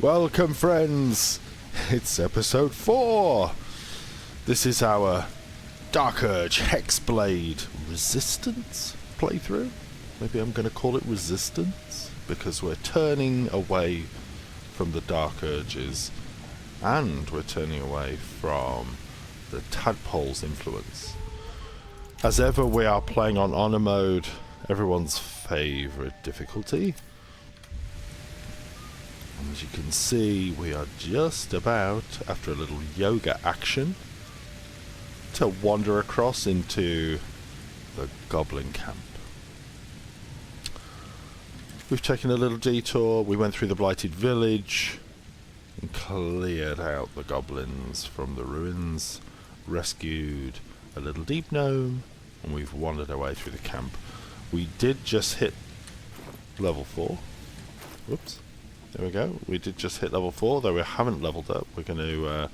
Welcome, friends. It's episode 4. This is our Dark Urge Hexblade Resistance playthrough. Maybe I'm going to call it Resistance, because we're turning away from the Dark Urges, and we're turning away from the Tadpole's influence. As ever, we are playing on Honor Mode, everyone's favourite difficulty. And as you can see, we are just about, after a little yoga action, to wander across into the Goblin Camp. We've taken a little detour, we went through the Blighted Village and cleared out the goblins from the ruins, rescued a little deep gnome, and we've wandered our way through the camp. We did just hit level 4. Whoops. There we go. We did just hit level 4, though we haven't leveled up. We're going to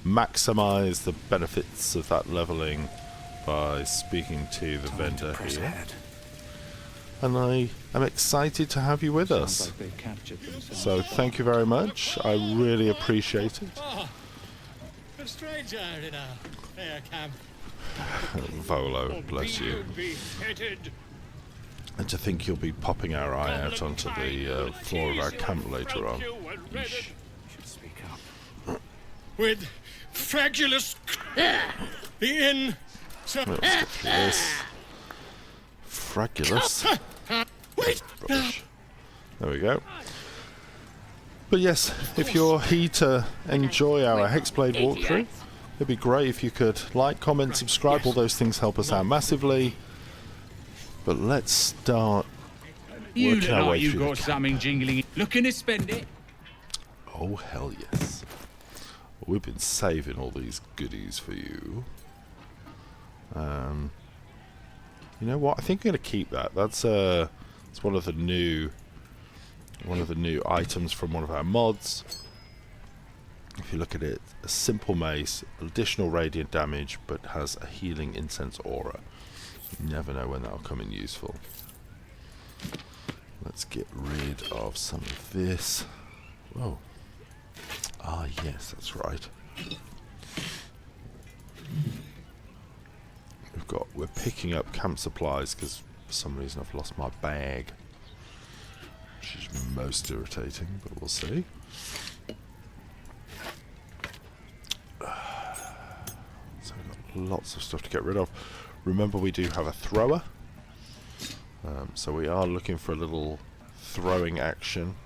maximise the benefits of that levelling by speaking to the vendor here. Ahead. And I am excited to have you with us. So thank you very much. I really appreciate it. Oh, a stranger in a fair camp. Volo, bless you. And to think you'll be popping our eye out onto the floor of our camp later on. Yeesh. Should speak up. With Fragulous the inn. This. Fragulous. Wait. Rubbish. There we go. But yes, if you're here to enjoy our Hexblade walkthrough, it'd be great if you could like, comment, subscribe. All those things help us out massively. But let's start working our way through the camp. Something jingling. Looking to spend it? Oh, hell yes. We've been saving all these goodies for you. You know what? I think I'm going to keep that. That's it's one of the new items from one of our mods. If you look at it, a simple mace, additional radiant damage, but has a healing incense aura. You never know when that'll come in useful. Let's get rid of some of this. Whoa. Ah, yes, that's right. We're picking up camp supplies because for some reason I've lost my bag, which is most irritating, but we'll see. So we've got lots of stuff to get rid of. Remember, we do have a thrower, so we are looking for a little throwing action,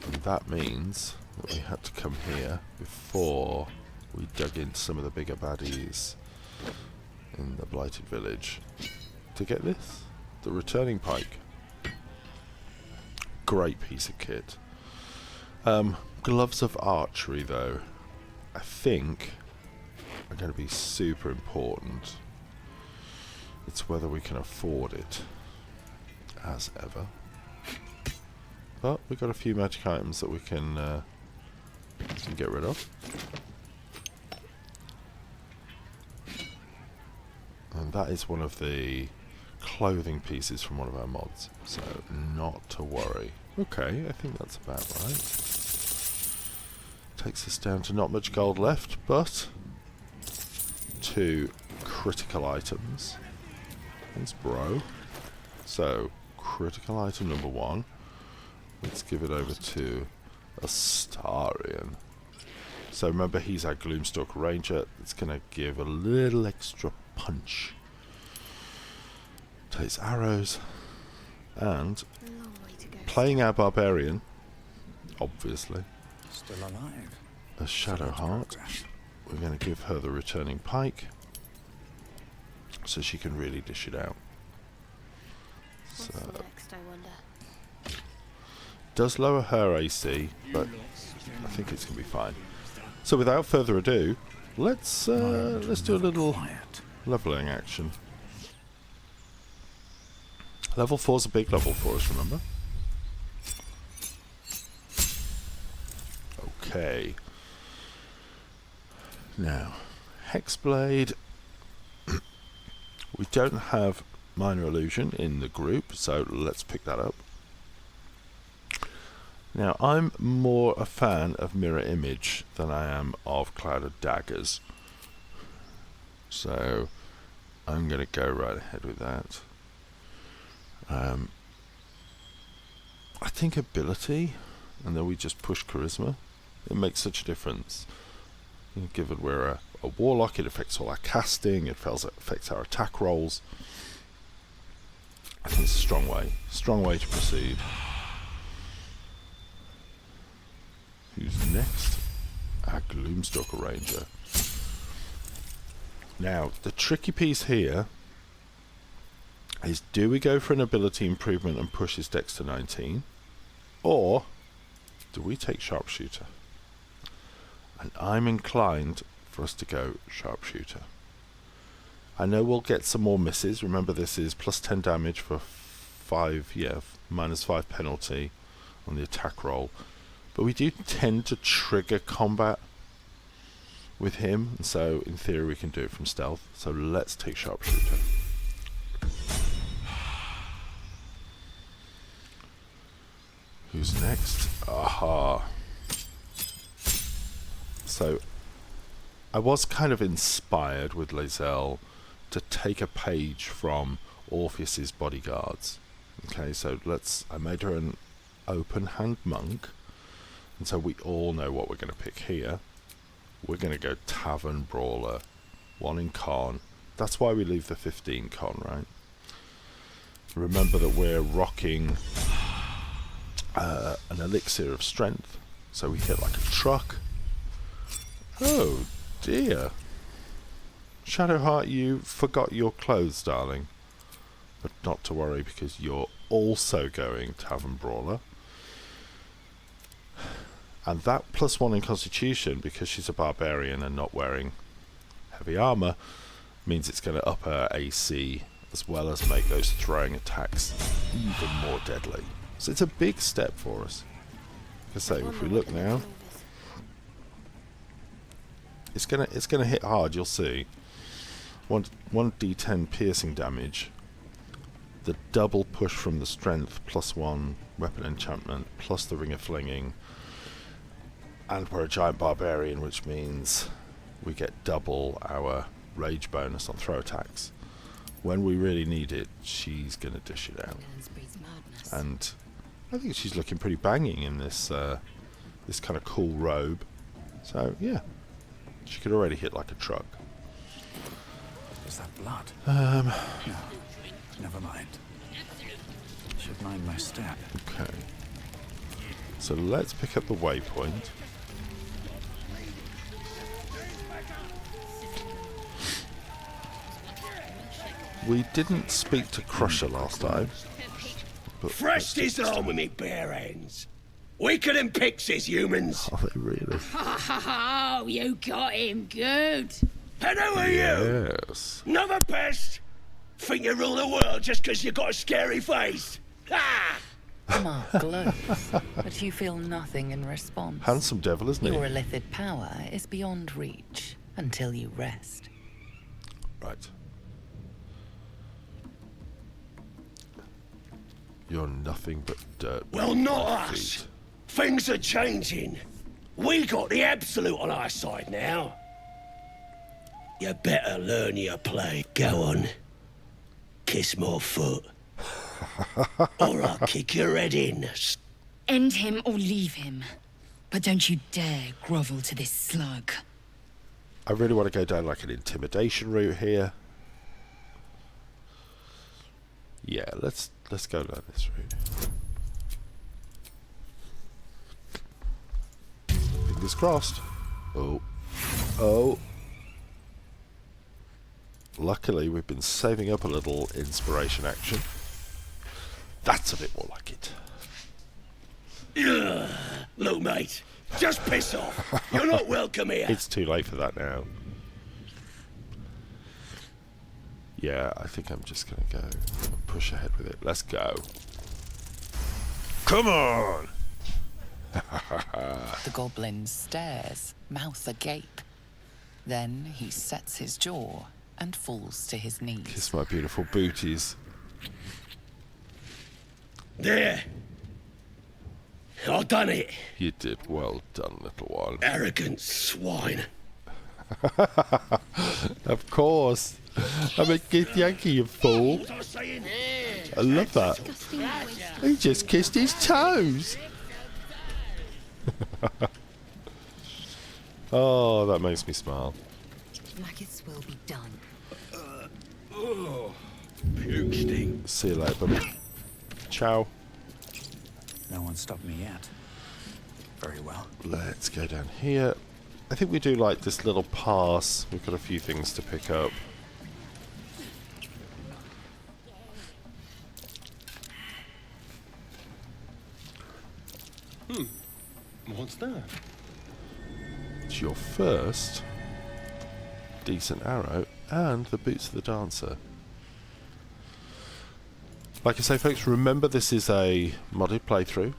and that means that we had to come here before we dug into some of the bigger baddies in the Blighted Village to get this, the returning pike. Great piece of kit. Gloves of archery, though, I think are going to be super important. It's whether we can afford it, as ever. But we've got a few magic items that we can get rid of. And that is one of the clothing pieces from one of our mods, so not to worry. Okay, I think that's about right. Takes us down to not much gold left, but 2 critical items. Thanks, bro. So, critical item number 1. Let's give it over to Astarion. So remember, he's our Gloom Stalker Ranger. It's going to give a little extra punch. Takes arrows. And playing our Barbarian, obviously, Still alive. a Shadow Heart. We're going to give her the returning pike, so she can really dish it out. What's next, I wonder? Does lower her AC, but I think it's going to be fine. So without further ado, let's do a little leveling action. Level 4's a big level for us, remember? Okay. Now, Hexblade. We don't have Minor Illusion in the group, so let's pick that up. Now, I'm more a fan of mirror image than I am of Cloud of Daggers. So, I'm going to go right ahead with that. I think ability, and then we just push charisma. It makes such a difference. Given we're a warlock, it affects all our casting, it affects our attack rolls. I think it's a strong way to proceed. Who's next? Our Gloom Stalker Ranger. Now, the tricky piece here is, do we go for an ability improvement and push his dex to 19? Or do we take Sharpshooter? And I'm inclined for us to go Sharpshooter. I know we'll get some more misses. Remember, this is plus 10 damage for 5, minus 5 penalty on the attack roll. But we do tend to trigger combat with him, and so in theory we can do it from stealth. So let's take Sharpshooter. Who's next? Aha. So I was kind of inspired with Lae'zel to take a page from Orpheus's bodyguards. Okay, so I made her an open hand monk, and so we all know what we're going to pick here. We're going to go Tavern Brawler, 1 in con. That's why we leave the 15 con, right? Remember that we're rocking an elixir of strength, so we hit like a truck. Oh dear. Shadowheart, you forgot your clothes, darling. But not to worry, because you're also going Tavern Brawler. And that +1 in Constitution, because she's a barbarian and not wearing heavy armor, means it's going to up her AC, as well as make those throwing attacks even more deadly. So it's a big step for us. Like I say, if we look now, it's gonna hit hard. You'll see. 1d10 piercing damage. The double push from the strength, +1 weapon enchantment, plus the ring of flinging. And we're a giant barbarian, which means we get double our rage bonus on throw attacks. When we really need it, she's going to dish it out. And I think she's looking pretty banging in this this kind of cool robe. So, yeah. She could already hit like a truck. Is that blood? No. Never mind. Should mind my step. Okay. So let's pick up the waypoint. We didn't speak to Crusher last time. Thrust his arm with me bare hands. Weaker than pixies, humans. Are they really? Oh, you got him good. And who are you? Yes. Another pest? Think you rule the world just because you got a scary face? Ha! The mark glows, but you feel nothing in response. Handsome devil, isn't he? Your illithid power is beyond reach until you rest. Right. You're nothing but dirt. Well, beneath not my us. feet. Things are changing. We got the absolute on our side now. You better learn your play. Go on. Kiss my foot. Or I'll kick your head in. End him or leave him. But don't you dare grovel to this slug. I really want to go down like an intimidation route here. Yeah, let's go down this route. Fingers crossed. Oh. Luckily, we've been saving up a little inspiration action. That's a bit more like it. Ugh. Look, mate, just piss off. You're not welcome here. It's too late for that now. Yeah, I think I'm just going to go and push ahead with it. Let's go. Come on! The goblin stares, mouth agape. Then he sets his jaw and falls to his knees. Kiss my beautiful booties. There. I done it. You did well done, little one. Arrogant swine. Of course. I'm a Githyanki, you fool. What was I saying? I love that. Disgusting waste. He just kissed his toes. Oh, that makes me smile. Blackest will be done. Puke stink. See you later, buddy. Ciao. No one stopped me yet. Very well. Let's go down here. I think we do like this little pass. We've got a few things to pick up. What's that? It's your first decent arrow and the boots of the dancer. Like I say, folks, remember this is a modded playthrough.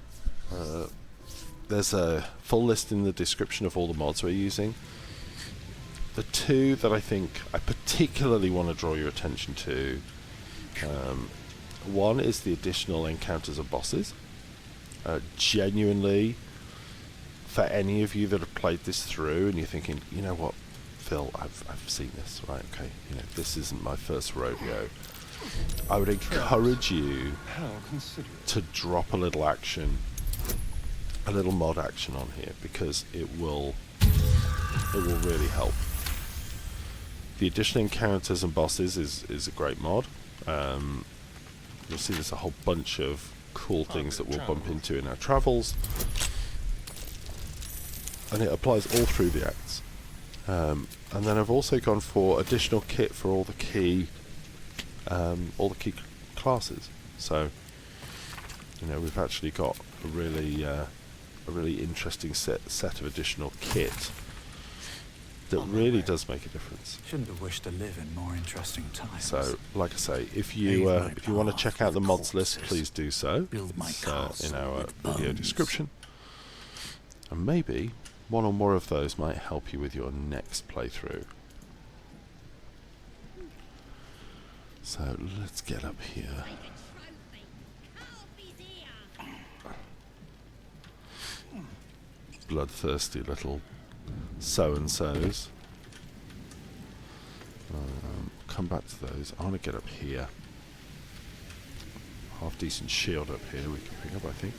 There's a full list in the description of all the mods we're using. The two that I think I particularly want to draw your attention to, one is the additional encounters of bosses. Genuinely, for any of you that have played this through and you're thinking, you know what, Phil, I've seen this, right, okay, you know, this isn't my first rodeo. I would encourage you to drop a little action, a little mod action on here, because it will really help. The additional encounters and bosses is a great mod. You'll see there's a whole bunch of cool things that we'll bump into in our travels, and it applies all through the acts. And then I've also gone for additional kit for all the key classes. So, you know, we've actually got a really interesting set of additional kit that really does make a difference. Shouldn't have wished to live in more interesting times. So, like I say, if you want to check out the mods list, please do so. It's in our video description, and maybe one or more of those might help you with your next playthrough. So let's get up here. Bloodthirsty little so-and-sos. Come back to those. I want to get up here. Half decent shield up here we can pick up, I think.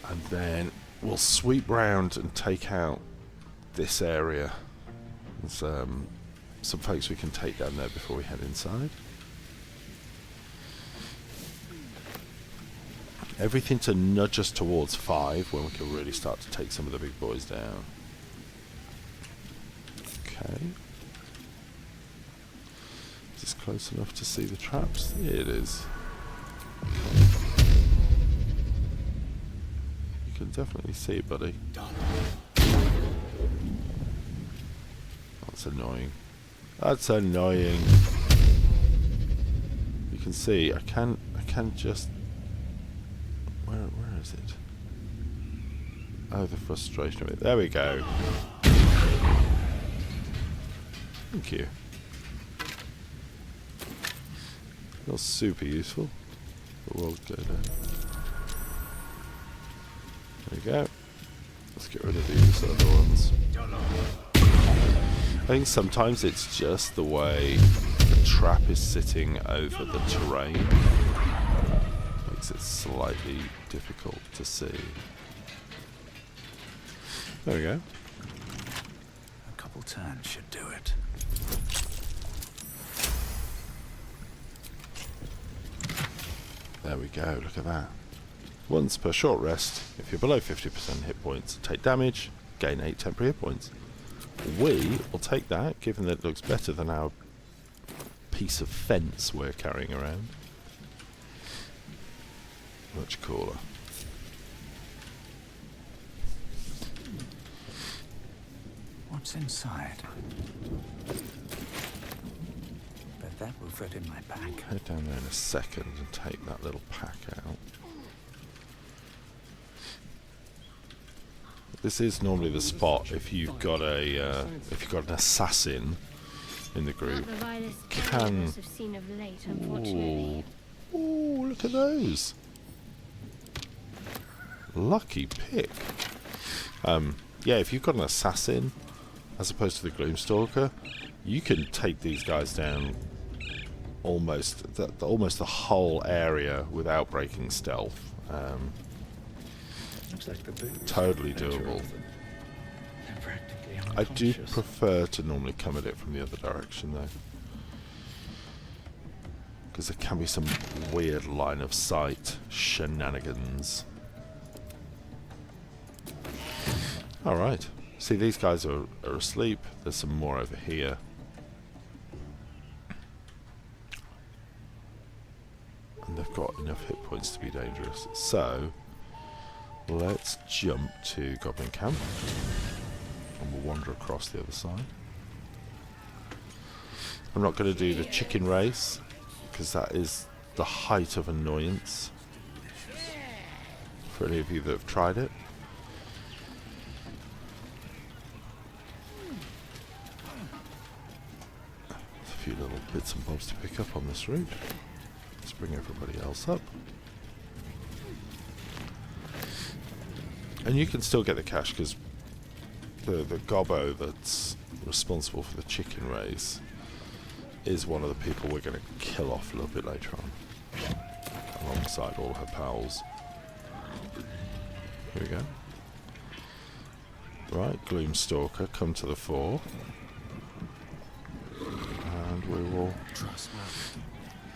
And then we'll sweep round and take out this area. There's some folks we can take down there before we head inside. Everything to nudge us towards 5 when we can really start to take some of the big boys down. Okay. Is this close enough to see the traps? Yeah, it is. You can definitely see it, buddy. That's annoying. That's annoying. You can see I can just where is it? Oh, the frustration of it. There we go. Thank you. Not super useful, but we'll go down. There we go. Let's get rid of these other ones. I think sometimes it's just the way the trap is sitting over the terrain. Makes it slightly difficult to see. There we go. A couple turns should do it. There we go, look at that. Once per short rest, if you're below 50% hit points, take damage, gain 8 temporary hit points. We will take that, given that it looks better than our piece of fence we're carrying around. Much cooler. What's inside? Bet that will fit in my pack. Head down there in a second and take that little pack out. This is normally the spot if you've got a an assassin in the group. Not the vilest Can have seen of late, unfortunately. Ooh, look at those. Lucky pick. Yeah, if you've got an assassin as opposed to the Gloom Stalker, you can take these guys down almost the whole area without breaking stealth. Looks like the boots. Totally doable. They're practically I do unconscious. prefer to normally come at it from the other direction though, because there can be some weird line of sight shenanigans. Alright, see, these guys are asleep. There's some more over here. And they've got enough hit points to be dangerous. So, let's jump to Goblin Camp. And we'll wander across the other side. I'm not going to do the chicken race, because that is the height of annoyance for any of you that have tried it. There's a few little bits and bobs to pick up on this route. Let's bring everybody else up. And you can still get the cash, because the gobbo that's responsible for the chicken race is one of the people we're going to kill off a little bit later on, alongside all her pals. Here we go. Right, Gloom Stalker, come to the fore. And we will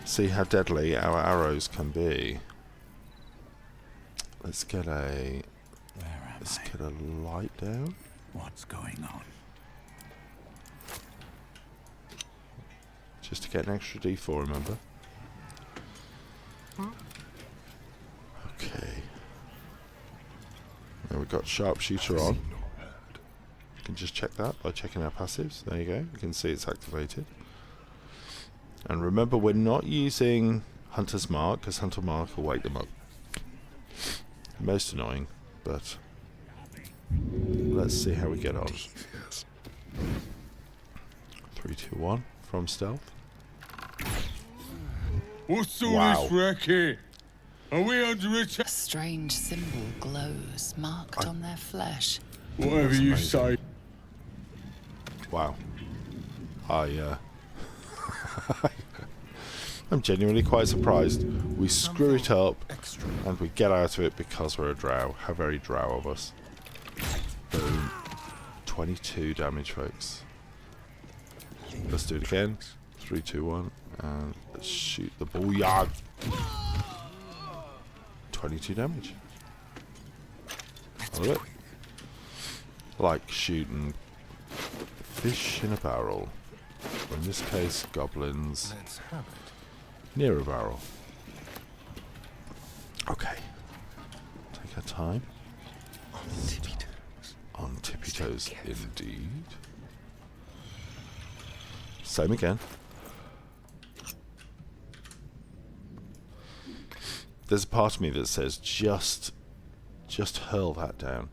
see how deadly our arrows can be. Let's get a light down. What's going on? Just to get an extra D4, remember? Okay. Now we've got Sharpshooter on. You can just check that by checking our passives. There you go. You can see it's activated. And remember, we're not using Hunter's Mark, because Hunter Mark will wake them up. Most annoying, but let's see how we get on. 3, 2, 1 from stealth. What's all Wow. this racket? Are we under A attack? strange symbol glows, marked on their flesh. Whatever you amazing. say. Wow. I'm genuinely quite surprised. We screw it up and we get out of it because we're a drow. How very drow of us. Boom. 22 damage, folks. Let's do it again. 3, 2, 1. And let's shoot the booyah. 22 damage. Love it. Like shooting fish in a barrel. Or in this case, goblins near a barrel. Okay. Take our time. On tippy toes, indeed. Same again. There's a part of me that says just hurl that down.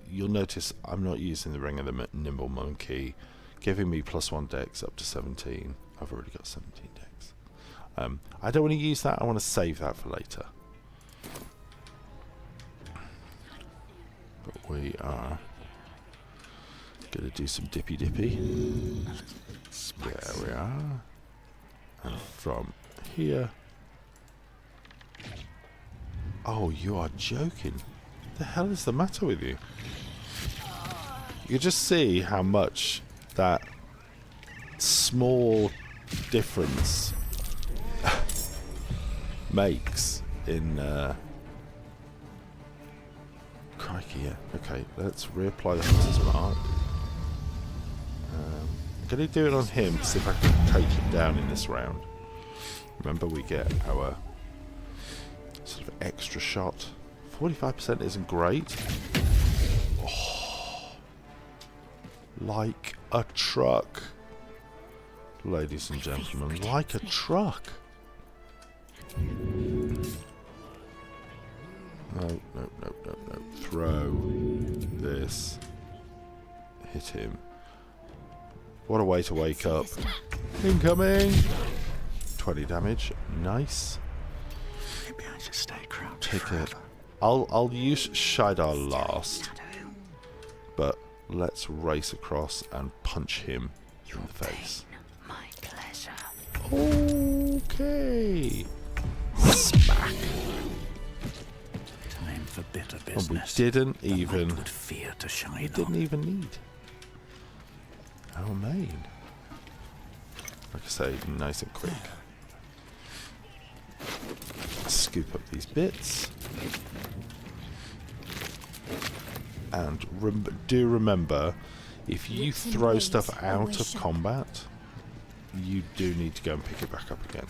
You'll notice I'm not using the Ring of the Nimble Monkey, giving me +1 dex up to 17. I've already got 17 dex. I don't want to use that. I want to save that for later. But we are going to do some dippy. There we are. And from here. Oh, you are joking. The hell is the matter with you? You can just see how much that small difference makes in crikey, yeah. Okay, let's reapply the Hunter's Mark. I'm going to do it on him to see if I can take him down in this round. Remember, we get our sort of extra shot. 45% isn't great. Oh, like a truck. Ladies and gentlemen, like a truck. No. Throw this. Hit him. What a way to wake up. Incoming! 20 damage. Nice. Maybe I should stay crouched Take forever. I'll use Shidar last, but let's race across and punch him in the face. My pleasure. Okay. Smack. Time for bitter And we business. didn't The even. light would fear to shine We didn't even need our main. Like I say, nice and quick. Scoop up these bits. And do remember, if you throw stuff out of combat, you do need to go and pick it back up again.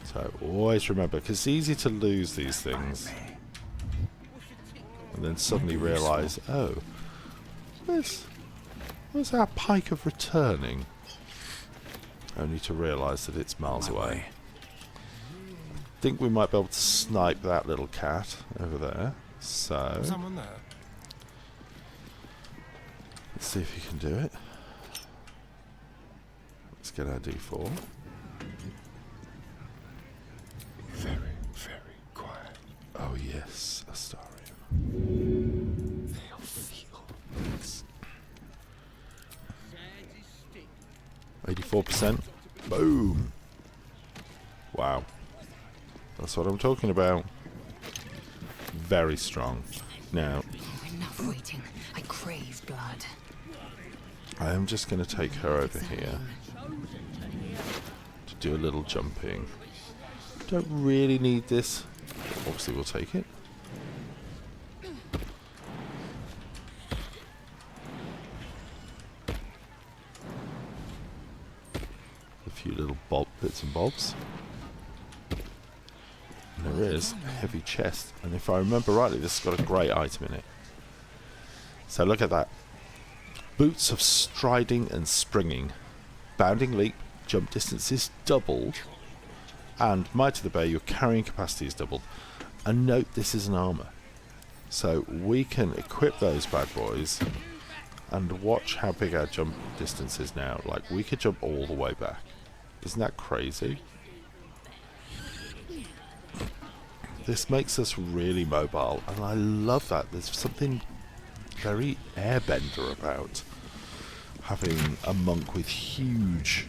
So always remember, because it's easy to lose these things. And then suddenly realise, oh, where's our pike of returning? Only to realise that it's miles away. I think we might be able to snipe that little cat over there. So Someone there. let's see if you can do it. Let's get our D4. Very, very quiet. Oh yes, Astarion. They'll feel. 84%. Boom. Wow. That's what I'm talking about. Very strong. Now, Enough waiting. I crave blood. I am just going to take her over here to do a little jumping. Don't really need this. Obviously, we'll take it. A few little bits and bobs. And there is a heavy chest, and if I remember rightly, this has got a great item in it. So look at that. Boots of striding and springing. Bounding leap, jump distance is doubled. And Might of the Bay, your carrying capacity is doubled. And note, this is an armour. So we can equip those bad boys and watch how big our jump distance is now. Like, we could jump all the way back. Isn't that crazy? This makes us really mobile, and I love that. There's something very airbender about having a monk with huge,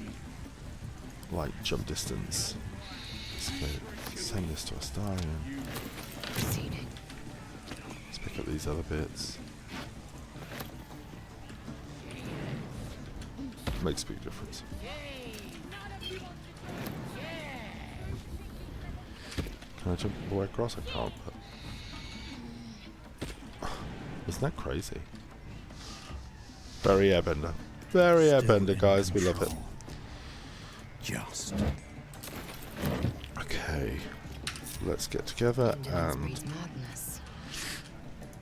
like, jump distance. Let's go send this to Astarion. Proceeding. Let's pick up these other bits. Makes a big difference. Can I jump all the way across? I can't, but isn't that crazy? Very airbender. Very airbender, guys. We love it. Just. Okay. Let's get together and Breeds madness.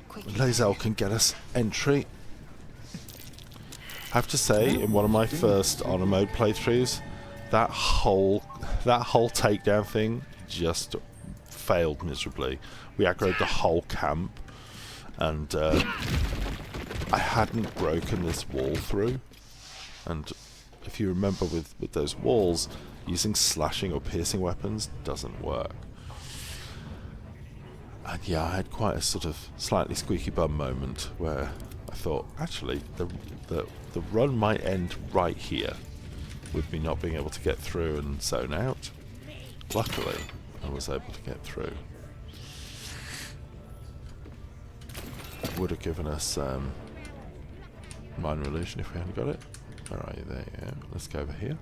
Quickly. Lae'zel can get us entry. I have to say, in one of my first honor mode playthroughs, that whole takedown thing just failed miserably. We aggroed the whole camp, and I hadn't broken this wall through. And if you remember, with those walls, using slashing or piercing weapons doesn't work. And yeah, I had quite a sort of slightly squeaky bum moment where I thought, actually, the run might end right here, with me not being able to get through and zone out. Luckily, I was able to get through. Would have given us minor illusion if we hadn't got it. Where are you? There you go. Let's go over here.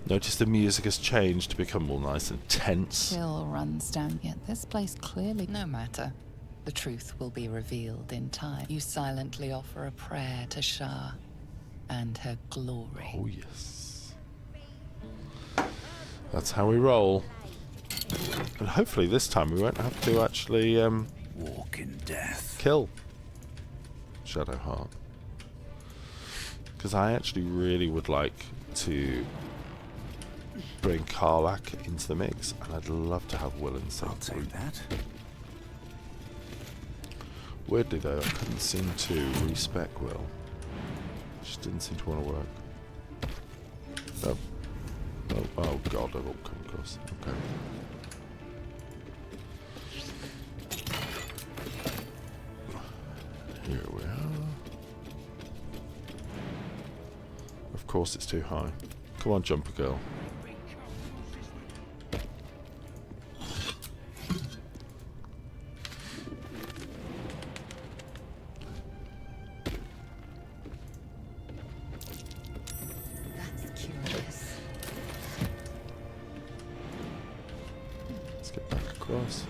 Notice the music has changed to become all nice and tense. Chill runs down, yet this place clearly... No matter. The truth will be revealed in time. You silently offer a prayer to Shah and her glory. Oh yes. That's how we roll. And hopefully this time we won't have to actually Walk in death. kill Shadowheart. Because I actually really would like to bring Karlach into the mix, and I'd love to have Will and I'll Saint. take that. Weirdly though, I couldn't seem to respec Will. Just didn't seem to want to work. Oh. Oh, Oh god, I won't come across. Okay. Here we are. Of course it's too high. Come on, jumper girl. That's curious. Let's get back across.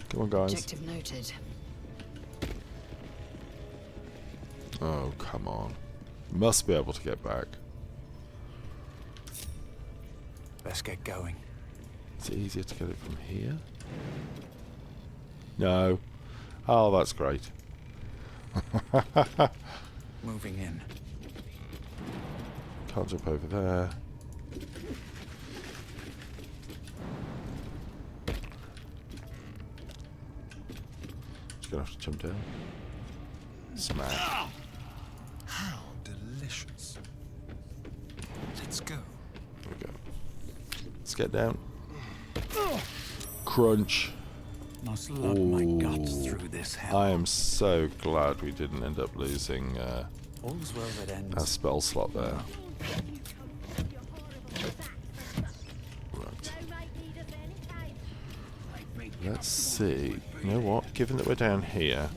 Come on, guys. Objective noted. Oh, come on. Must be able to get back. Let's get going. Is it easier to get it from here? No. Oh, that's great. Moving in. Can't jump over there. Just gonna have to jump down. Smack. How delicious. Let's go. There we go. Let's get down. Crunch. Must lug my guts through this hell. I am so glad we didn't end up losing All's well that ends. our spell slot there. Right. Let's see. You know what? Given that we're down here,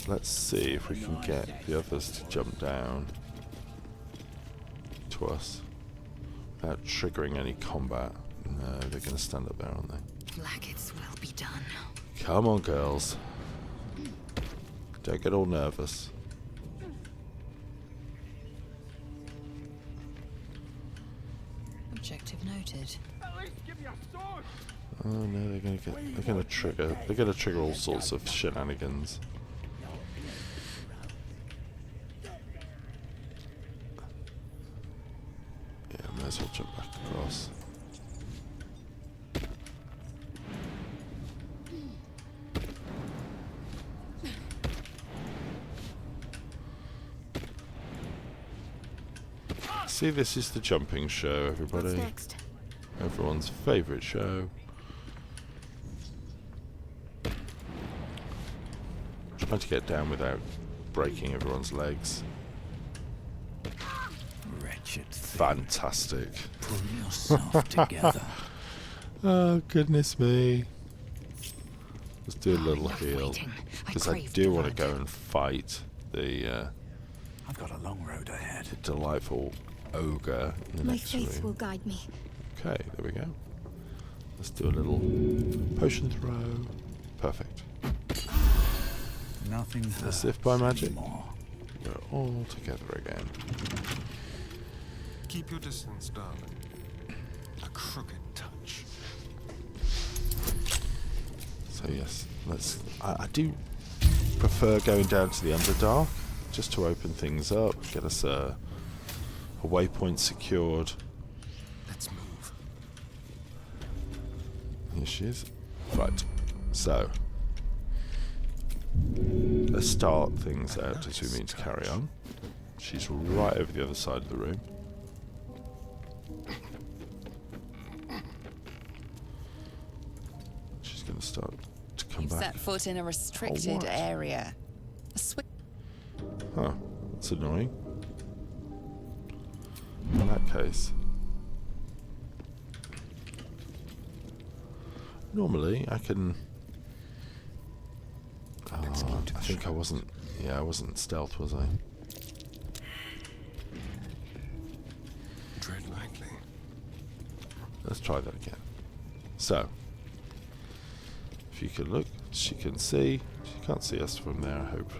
let's see if we can get the others to jump down to us without triggering any combat. No, they're going to stand up there, aren't they? Blackets will be done. Come on, girls. Don't get all nervous. Objective noted. Oh no, they're gonna trigger all sorts of shenanigans. Yeah, may as well jump back across. See, this is the jumping show, everybody. What's next? Everyone's favourite show. Trying to get down without breaking everyone's legs. Wretched thing. Fantastic. Pull yourself together. Oh, goodness me. Let's do a little Enough heal. waiting. Because I crave do want to blood. go and fight the I've got a long road ahead. delightful ogre in the My next faith room. will guide me. Okay, there we go. Let's do a little potion throw. Perfect. Nothing As if by magic, anymore. we're all together again. Keep your distance, darling. A crooked touch. So yes, I do prefer going down to the Underdark, just to open things up, get us a waypoint secured. Let's move. Here she is. Right, so let's start things out as we mean to carry on. She's right over the other side of the room. She's going to start to come You've back. set foot in a restricted what? area. A Huh, that's annoying. In that case, normally I can. I think I wasn't. Yeah, I wasn't stealth, was I? Tread lightly. Let's try that again. So, if you could look, she can see. She can't see us from there, I hope.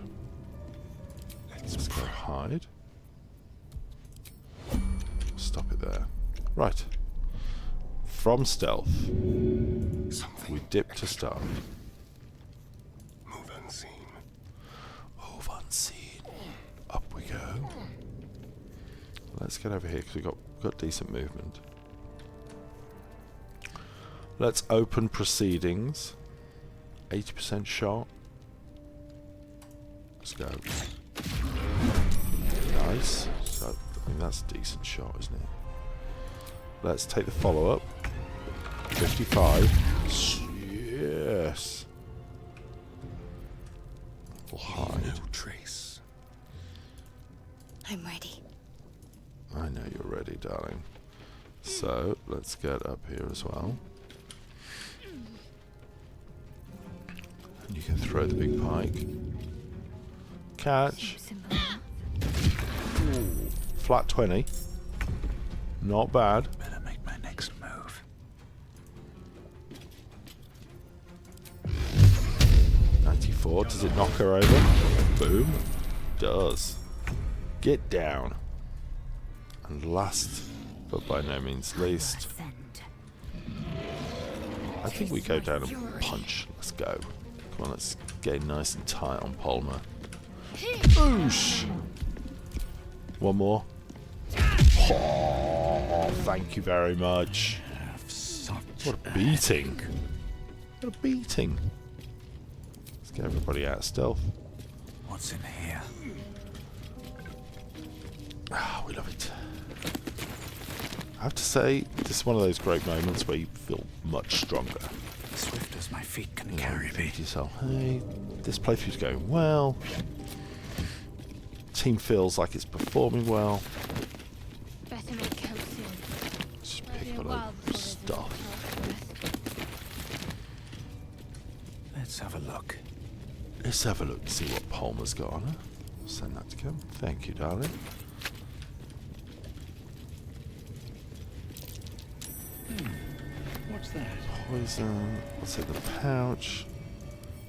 Let's go hide. Stop it there. Right. From stealth, Something. we dip to start. Move unseen. Move unseen. Up we go. Let's get over here because we've got decent movement. Let's open proceedings. 80% shot. Let's go. Nice. So I mean, that's a decent shot, isn't it? Let's take the follow-up. 55. Yes. We'll hide. No trace. I'm ready. I know you're ready, darling. So, let's get up here as well. And you can throw the big pike. Catch. Simple enough. Ooh, flat 20. Not bad. Better make my next move. 94. Does it knock her over? Boom. Does. Get down. And last, but by no means least, I think we go down and punch. Let's go. Come on, let's get nice and tight on Palmer. Boosh! One more. Oh, thank you very much. What a beating. What a beating. Let's get everybody out of stealth. What's in here? Ah, we love it. I have to say, this is one of those great moments where you feel much stronger. Swift as my feet can You know, carry you me. think to yourself, hey, this playthrough's going well. Team feels like it's performing well. Better make camp soon. Just Might pick be a up a while load of before there's stuff. enough time for Let's have a look. Let's have a look and see what Palmer's got on her. Send that to Kim. Thank you, darling. What's that? Poison. Let's hit the pouch.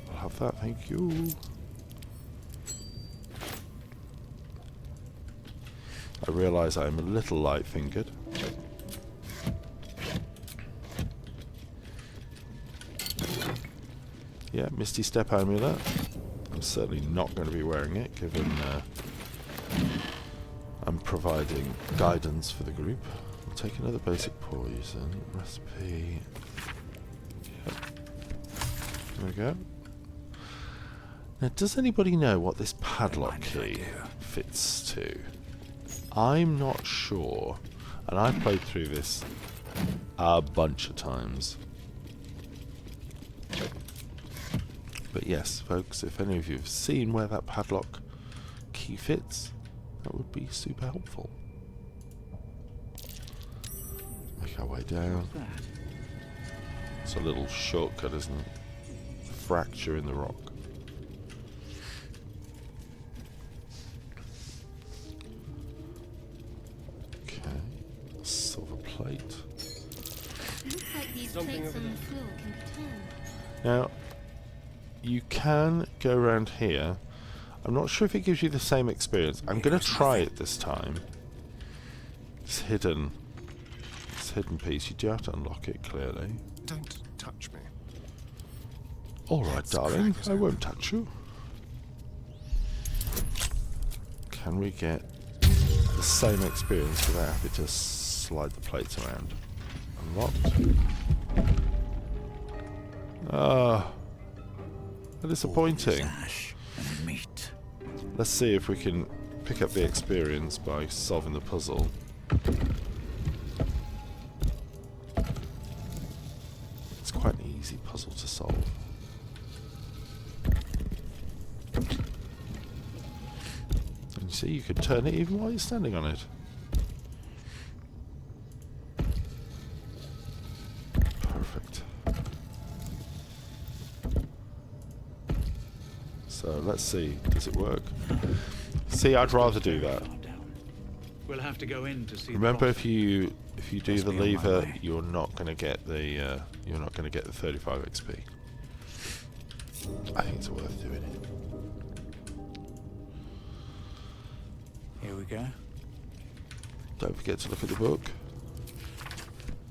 I'll have that, thank you. I realise I'm a little light-fingered. Yeah, Misty Step Amulet. I'm certainly not going to be wearing it, given I'm providing guidance for the group. We'll take another basic poison. Recipe. Yep. There we go. Now, does anybody know what this padlock Mind if I key do? fits to? I'm not sure, and I've played through this a bunch of times. But yes, folks, if any of you have seen where that padlock key fits, that would be super helpful. Make our way down. What's that? It's a little shortcut, isn't it? Fracture in the rock. Okay. Silver plate. Looks like these plates on the floor can be turned. Now, you can go around here. I'm not sure if it gives you the same experience. I'm going to try it this time. It's hidden. It's a hidden piece. You do have to unlock it, clearly. Don't touch me. Alright, Let's darling. crack us I open. won't touch you. Can we get the same experience without having to slide the plates around? Unlocked. Ah. Disappointing. Ash and meat. Let's see if we can pick up the experience by solving the puzzle. It's quite an easy puzzle to solve. And you see, you could turn it even while you're standing on it. Perfect. So let's see, does it work? See, I'd rather do that. We'll have to go in to see. Remember, if you do Must the be on my lever, way. you're not going to get the 35 XP. I think it's worth doing it. Here we go. Don't forget to look at the book.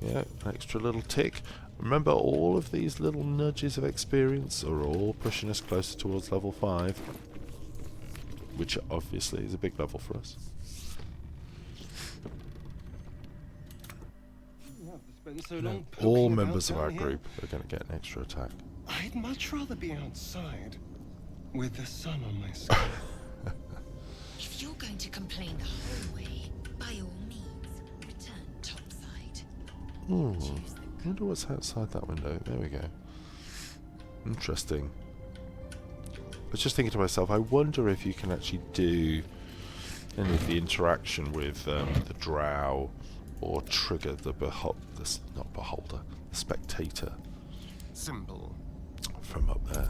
Yeah, an extra little tick. Remember, all of these little nudges of experience are all pushing us closer towards level 5, which obviously is a big level for us. All members of our group are going to get an extra attack. I'd much rather be outside with the sun on my skin. If you're going to complain the whole way, Ooh, I wonder what's outside that window. There we go. Interesting. I was just thinking to myself, I wonder if you can actually do any of the interaction with the drow or trigger the the spectator. Symbol. From up there.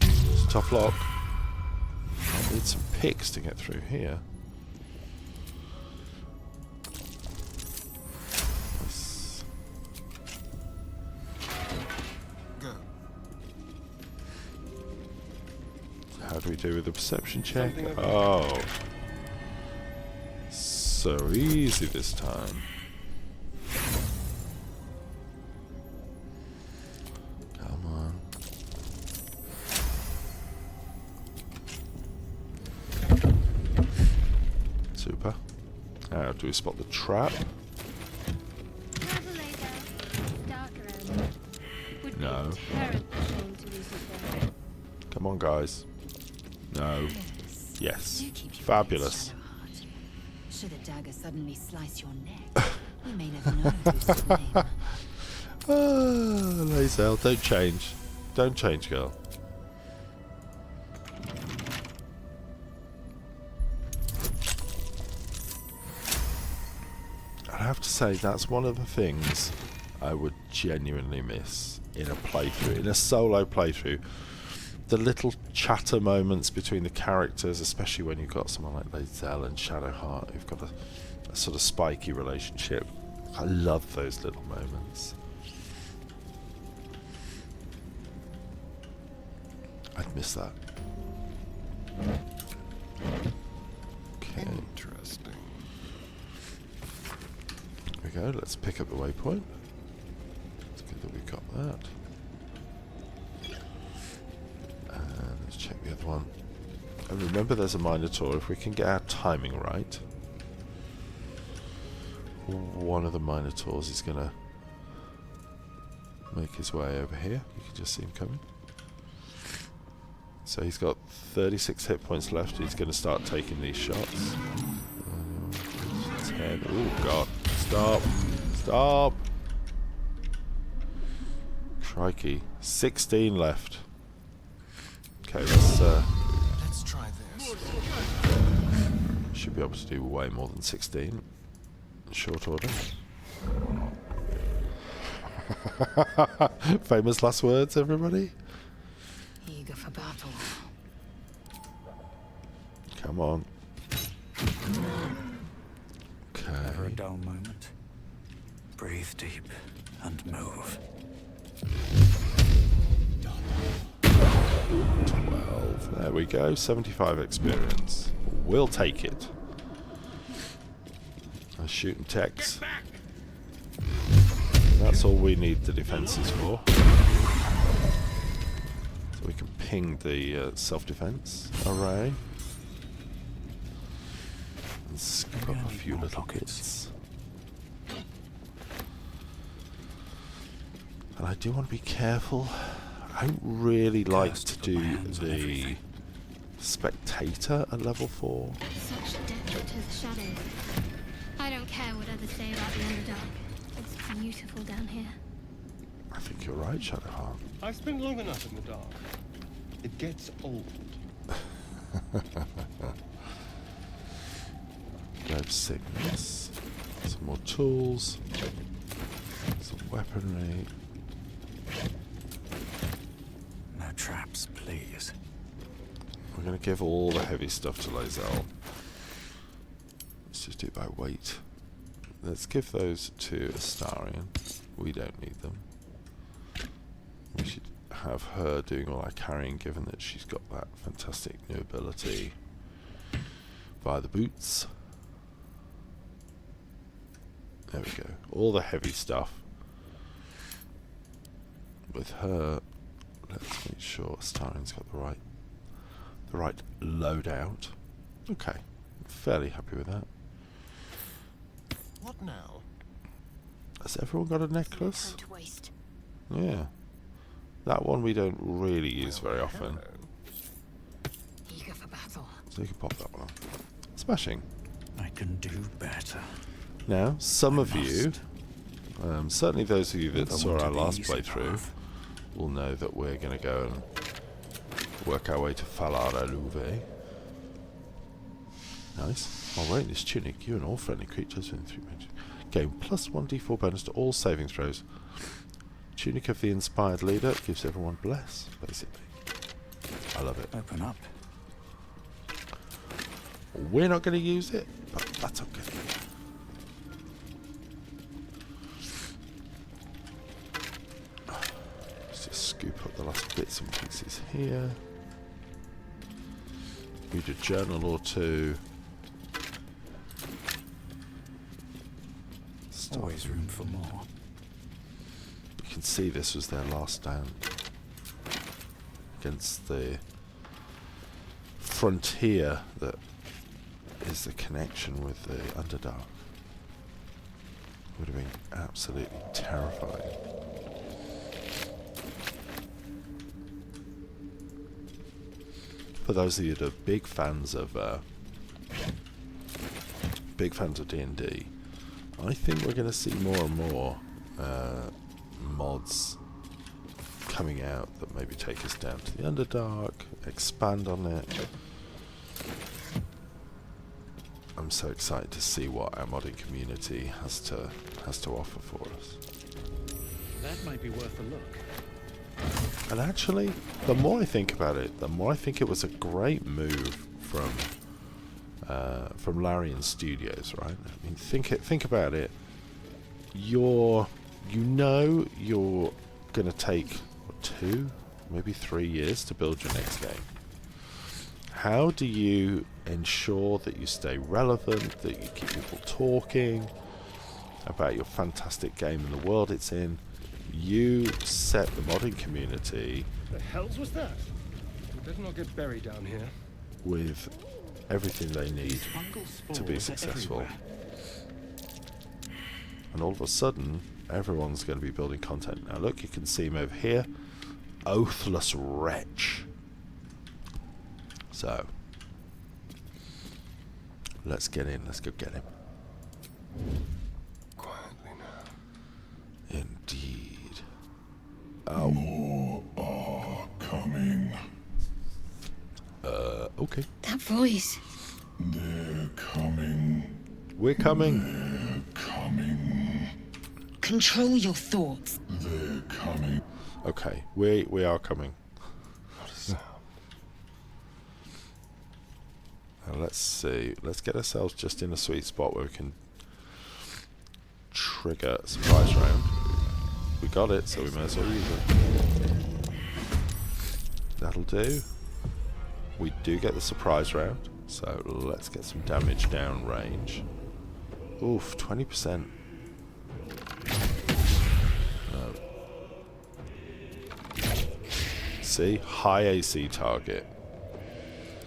It's a tough lock. I need some picks to get through here. Nice. Go. How do we do with the perception check? Oh. So easy this time. Come on. Super. How do we spot the trap? No. Come on, guys. No. Yes. Fabulous. Should a dagger suddenly slice your neck, you may never know who's to blame. Ah, Lae'zel, don't change. Don't change, girl. I have to say, that's one of the things I would genuinely miss in a playthrough, in a solo playthrough. The little chatter moments between the characters, especially when you've got someone like Lae'zel and Shadowheart who've got a sort of spiky relationship. I love those little moments. I'd miss that. Okay. Interesting. There we go, let's pick up the waypoint. It's good that we've got that. And let's check the other one. And remember there's a Minotaur. If we can get our timing right, one of the Minotaurs is going to make his way over here. You can just see him coming. So he's got 36 hit points left. He's going to start taking these shots. 10. Oh god. Stop. Stop. Crikey. 16 left. Okay, Let's try this. Should be able to do way more than 16 in short order. Famous last words, everybody. Eager for battle. Come on. Never a Okay. dull moment. Breathe deep and move. 12. There we go. 75 experience. We'll take it. I'm shooting techs. That's all we need the defences for. So we can ping the self-defense array. And skip up a few little bits. And I do want to be careful. I don't really like to do the spectator at level 4. Such depth to the shadows. I don't care what others say about the Underdark. It's beautiful down here. I think you're right, Shadowheart. I've spent long enough in the dark. It gets old. Grab sickness. Some more tools. Some weaponry. No traps, please. We're going to give all the heavy stuff to Lae'zel. Let's just do it by weight. Let's give those to Astarion. We don't need them. We should have her doing all our carrying, given that she's got that fantastic new ability via the boots. There we go. All the heavy stuff. With her, let's make sure Astarion's got the right loadout. Okay, I'm fairly happy with that. What now? Has everyone got a necklace? Time to waste. Yeah. That one we don't really use very often. Eager for battle. So you can pop that one on. Smashing. I can do better. Now, some of you, certainly those of you that saw our last playthrough, will know that we're going to go and work our way to Falara Louve. Nice. While wearing this tunic, you and all friendly creatures within 3 range gain plus 1d4 bonus to all saving throws. Tunic of the Inspired Leader gives everyone bless, basically. I love it. Open up. We're not going to use it, but that's okay. Let's just scoop up the last bits and pieces here. Read a journal or two. Always room for more. You can see this was their last stand against the frontier that is the connection with the Underdark. Would have been absolutely terrifying. For those of you that are big fans of D&D, I think we're going to see more and more mods coming out that maybe take us down to the Underdark, expand on it. I'm so excited to see what our modding community has to offer for us. That might be worth a look. And actually, the more I think about it, the more I think it was a great move from Larian Studios, right? I mean, think about it. You're going to take 2, maybe 3 years to build your next game. How do you ensure that you stay relevant, that you keep people talking about your fantastic game and the world it's in? You set the modding community. The hells was that? We better not get buried down here. With everything they need to be successful. And all of a sudden, everyone's going to be building content. Now look, you can see him over here. Oathless Wretch. So, let's get in. Let's go get him. Quietly now. Indeed. Oh. More are coming. Okay. That voice. They're coming. We're coming. They're coming. Control your thoughts. They're coming. Okay, we are coming. Not a sound. Now let's see. Let's get ourselves just in a sweet spot where we can trigger a surprise round. We got it, so we may as well use it. That'll do. We do get the surprise round, so let's get some damage down range. Oof, 20%. No. See? High AC target.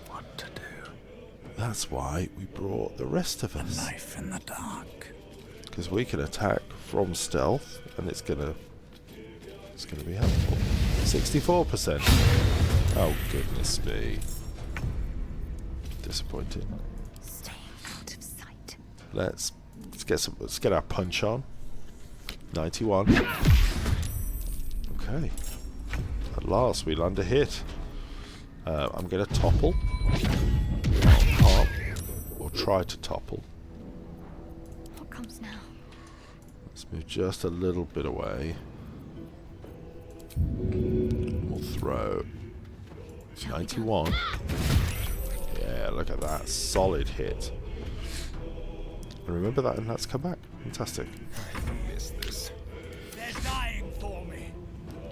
What to do? That's why we brought the rest of us. A knife in the dark. Because we can attack from stealth, and it's gonna be helpful. 64%. Oh goodness me. Disappointed. Stay out of sight. Let's get our punch on. 91. Okay. At last we land a hit. I'm gonna topple. Pop. Or try to topple. What comes now? Let's move just a little bit away. We'll throw 91. Yeah, look at that. Solid hit. And remember that, and that's come back. Fantastic. I missed this. They're dying for me.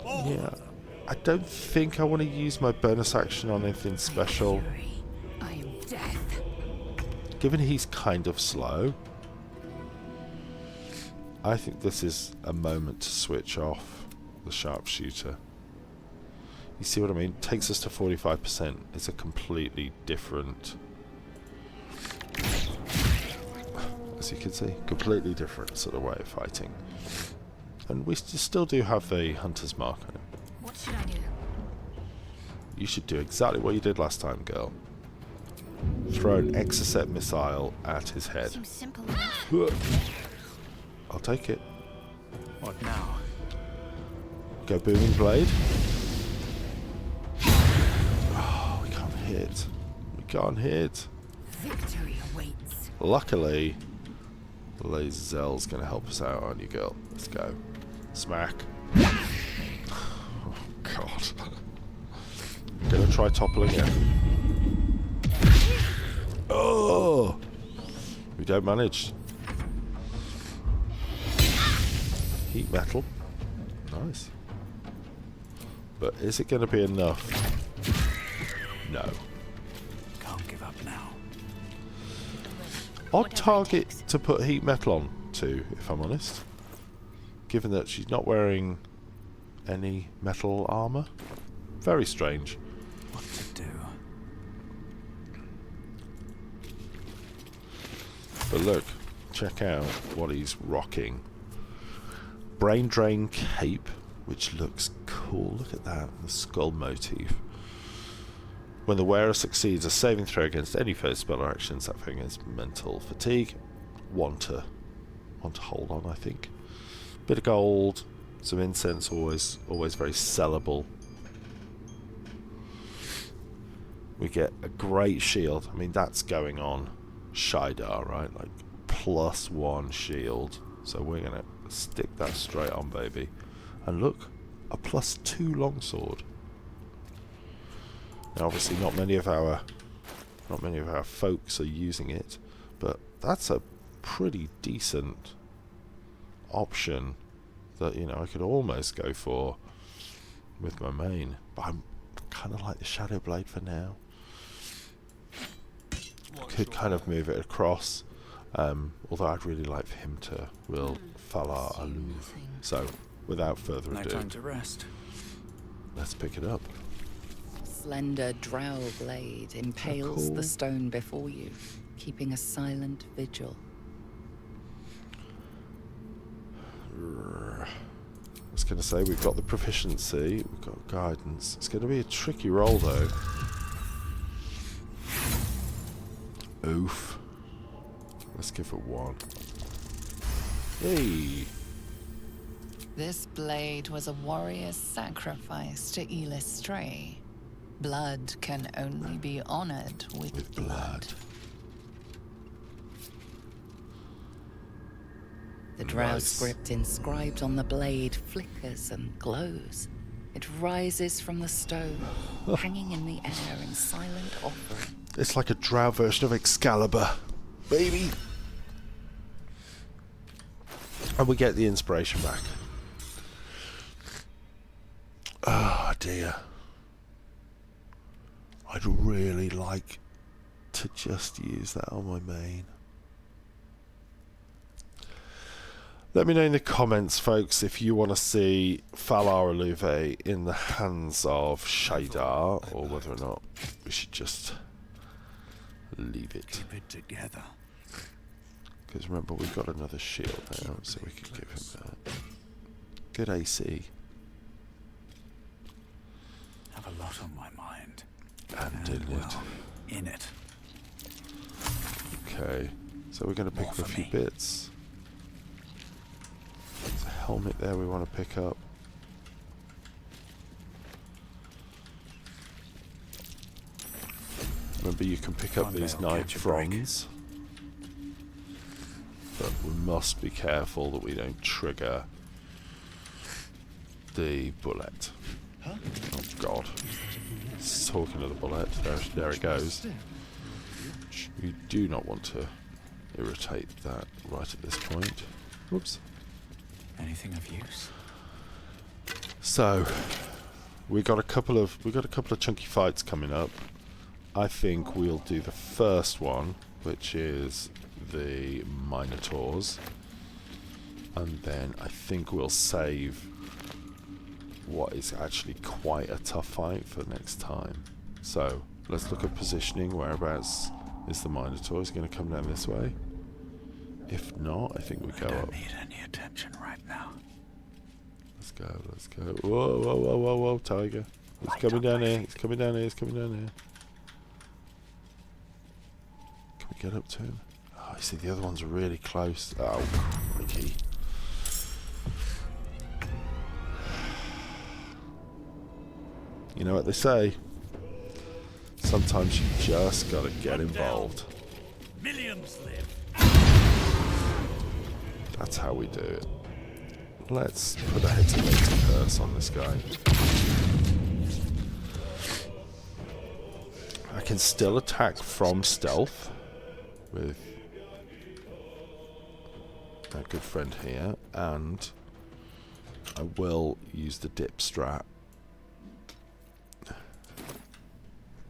Yeah. I don't think I want to use my bonus action on anything special. I am death. Given he's kind of slow, I think this is a moment to switch off the sharpshooter. You see what I mean? Takes us to 45%. It's a completely different, as you can see, completely different sort of way of fighting. And we still do have the hunter's mark on it. What should I do? You should do exactly what you did last time, girl. throw an Exocet missile at his head. Seems simple enough. I'll take it. What now? Go booming blade. Oh, we can't hit. We can't hit. Victory awaits. Luckily, Lazel's going to help us out, aren't you, girl? Let's go. Smack. Oh, God. I'm going to try toppling it. Oh! We don't manage. Heat metal. Nice. But is it going to be enough? No. Can't give up now. Odd target to put heat metal on to, if I'm honest. Given that she's not wearing any metal armor. Very strange. What to do? But look, check out what he's rocking. Brain Drain Cape, which looks cool. Look at that, the skull motif. When the wearer succeeds a saving throw against any foe spell or actions that thing is mental fatigue. One to hold on, I think. Bit of gold, some incense, always very sellable. We get a great shield. I mean, that's going on Shaidar, right? Like +1 shield. So we're gonna stick that straight on, baby. And look, a +2 longsword. Now, obviously, not many of our folks are using it, but that's a pretty decent option that, you know, I could almost go for with my main. But I'm kind of like the Shadow Blade for now. Could kind of move it across, although I'd really like for him to will Falar Aluv. So, without further ado, No time to rest. let's pick it up. Slender drow blade impales cool. the stone before you, keeping a silent vigil. I was going to say, we've got the proficiency, we've got guidance. It's going to be a tricky roll, though. Oof. Let's give it 1. Hey! This blade was a warrior's sacrifice to Elistray. Blood can only be honored with blood. The drow Nice. script inscribed on the blade flickers and glows. It rises from the stone, hanging in the air in silent offering. It's like a drow version of Excalibur, baby! And we get the inspiration back. Ah, dear. I'd really like to just use that on my main. Let me know in the comments, folks, if you want to see Falar Aluve in the hands of Shaidar, or whether or not we should just leave it. Keep it together. Because remember, we've got another shield now, so we can give him that. Good AC. Have a lot on my mind. And in it. In it. Okay, so we're going to pick up a few bits. There's a helmet there we want to pick up. Remember, you can pick up these night fronds, but we must be careful that we don't trigger the bullet. Oh God! It's talking to the bullet. There it goes. We do not want to irritate that right at this point. Whoops. Anything of use? So we got a couple of chunky fights coming up. I think we'll do the first one, which is the Minotaurs, and then I think we'll save what is actually quite a tough fight for next time. So let's look at positioning. Whereabouts is the Minotaur? Is he going to come down this way? If not, I think we go up. I don't need any attention right now. Let's go, let's go. Whoa, whoa, whoa, whoa, whoa, Tiger. He's coming down here, he's coming down here, he's coming down here. Get up to him. Oh, I see the other one's really close. Oh, crikey. You know what they say? Sometimes you just gotta get involved. Millions live. That's how we do it. Let's put a hesitating curse on this guy. I can still attack from stealth with our good friend here, and I will use the dip strat.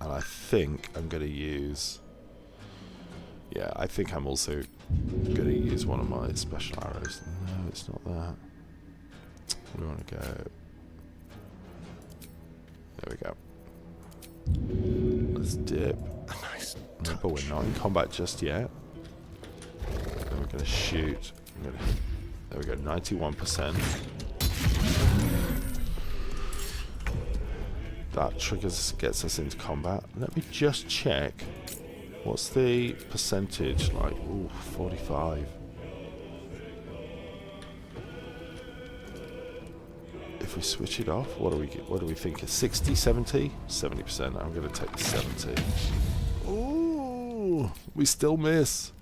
And I think I'm going to use... Yeah, I think I'm also going to use one of my special arrows. No, it's not that. We want to go... There we go. Let's dip. Nice. Remember, we're not in combat just yet. Then we're going to shoot. There we go, 91%. That gets us into combat. Let me just check. What's the percentage like? Ooh, 45. If we switch it off, what do we think? 60, 70? 70%. I'm going to take the 70. Ooh, we still miss.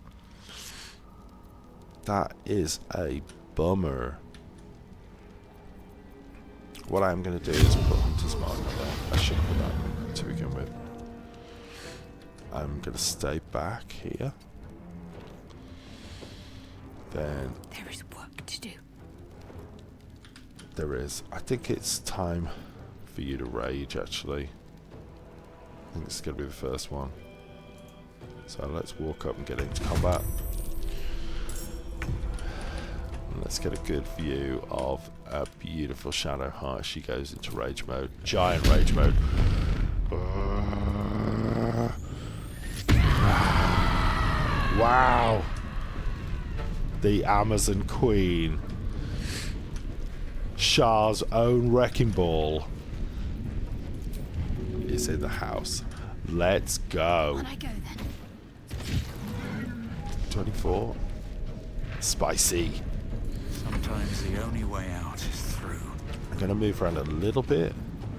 That is a bummer. What I'm going to do is put Hunter's Mark on there. I should put that to begin with. I'm going to stay back here. Then... There is work to do. There is. I think it's time for you to rage, actually. I think it's going to be the first one. So let's walk up and get into combat. Let's get a good view of a beautiful Shadowheart as she goes into rage mode. Giant rage mode. Wow! The Amazon Queen. Shah's own wrecking ball is in the house. Let's go. On I go then. 24. Spicy. Sometimes the only way out is through. I'm going to move around a little bit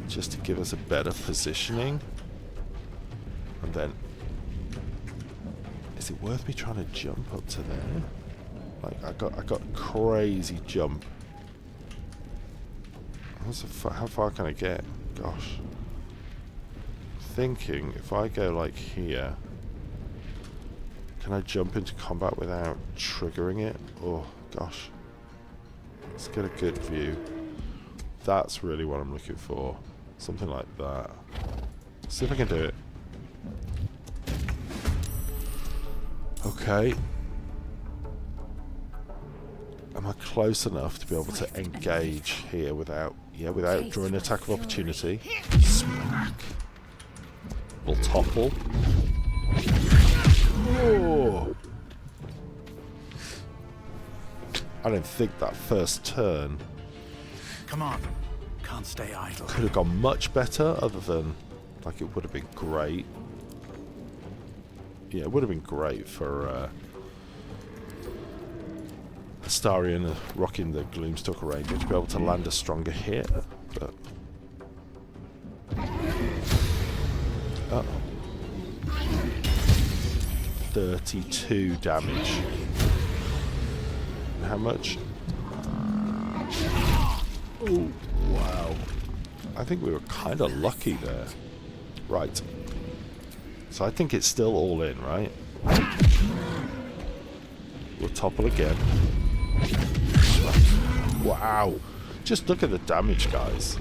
just to give us a better positioning. And then... Is it worth me trying to jump up to there? Like, I got a crazy jump. How far can I get? Gosh. Thinking, if I go like here... Can I jump into combat without triggering it? Oh, gosh. Let's get a good view. That's really what I'm looking for. Something like that. See if I can do it. Okay. Am I close enough to be able to engage here without drawing an attack of opportunity? Smack. We'll topple. Oh. I don't think that first turn... Come on. Can't stay idle. Could have gone much better, other than... Like, it would have been great. Yeah, it would have been great for... Astarion rocking the Gloom Stalker Ranger to be able to land a stronger hit, but... Uh-oh. 32 damage. And how much? Oh, wow. I think we were kind of lucky there. Right. So I think it's still all in, right? We'll topple again. Wow. Just look at the damage, guys.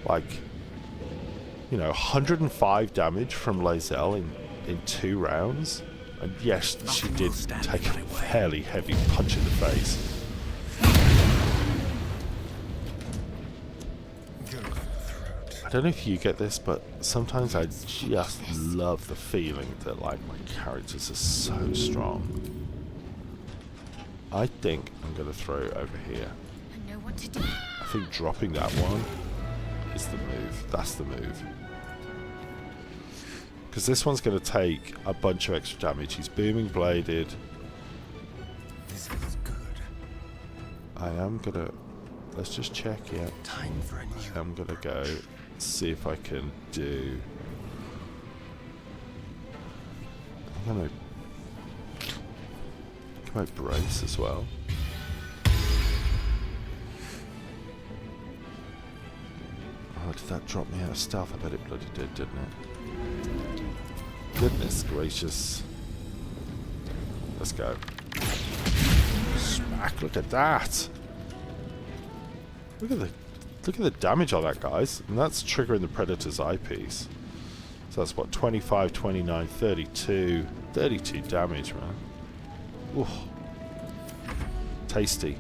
Like, you know, 105 damage from Lae'zel in 2 rounds. And yes, she did take a fairly heavy punch in the face. I don't know if you get this, but sometimes I just love the feeling that, like, my characters are so strong. I think I'm going to throw it over here. I know what to do. I think dropping that one is the move. That's the move. Because this one's going to take a bunch of extra damage. He's booming bladed. This is good. I am going to... Let's just check, yeah. Time for a new. I'm going to go see if I can do... I'm going to... Come out brace as well. Oh, did that drop me out of stealth? I bet it bloody did, didn't it? Goodness gracious. Let's go. Smack, look at that. Look at the damage on that, guys. And that's triggering the Predator's eyepiece. So that's what, 25, 29, 32. 32 damage, man. Ooh. Tasty.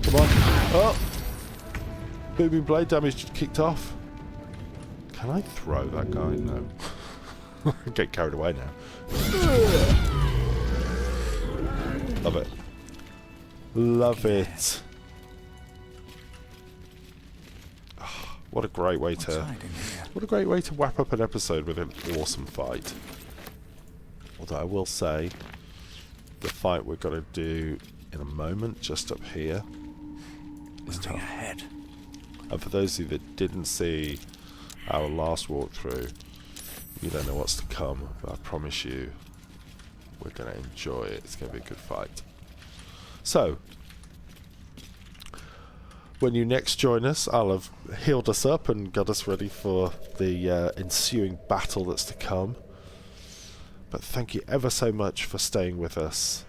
Come on. Oh! Booming blade damage kicked off. Can I throw that guy? No. Get carried away now. Love it. Love it. Oh, what a great way to... What a great way to wrap up an episode with an awesome fight. Although I will say, the fight we're going to do in a moment, just up here, is tough. Ahead. And for those of you that didn't see our last walkthrough, you don't know what's to come, but I promise you, we're going to enjoy it. It's going to be a good fight. So, when you next join us, I'll have healed us up and got us ready for the ensuing battle that's to come. But thank you ever so much for staying with us.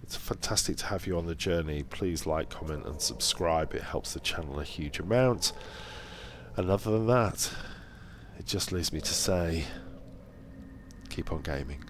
It's fantastic to have you on the journey. Please like, comment and subscribe. It helps the channel a huge amount. And other than that, it just leaves me to say, keep on gaming.